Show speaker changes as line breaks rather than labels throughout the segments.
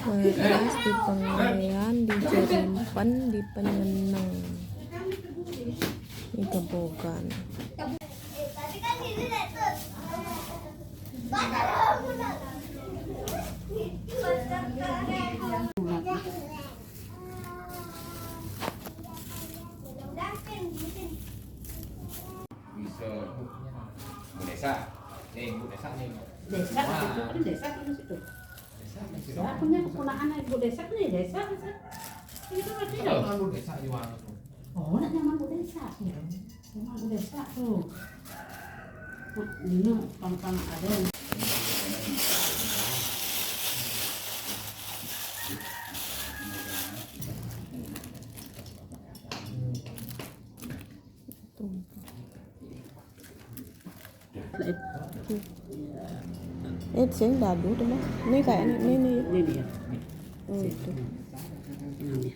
Mengeras di Pengawean, di Jerimpen, di Penyeneng, di Gebogan.
Bisa Bu Desa. Nih Bu Desa nih.
Desa itu kan desa itu situ. Desa punya keponakan ibu desa nih desa. Itu kan tidak.
Kalau Bu Desa jual.
Oh, nak nyaman bu desa. Nyaman bu desa tuh. Nah, ini pang ada.
Sing dadu tuh mah. Ini kayak ini nih.
Ini dia.
Oh itu.
Ini.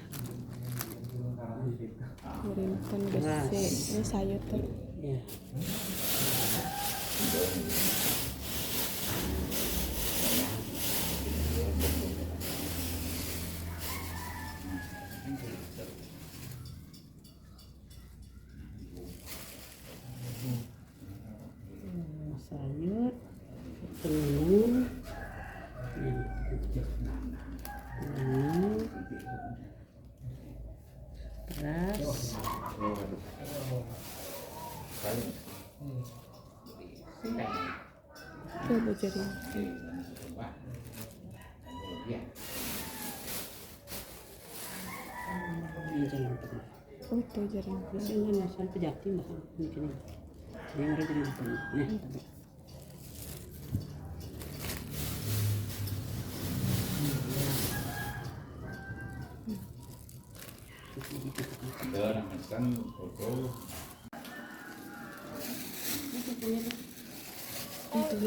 Jerimpen besi. Ini sayur tuh.
Ya. Sayur, telur, beras,
Coba jerimpen.
ini jangan lupa.
Oh itu jerimpen.
Biasanya sampai jati bahkan mungkin ini. Dia orang jadi lupa. Nah,
Ada pesan foto.
Itu.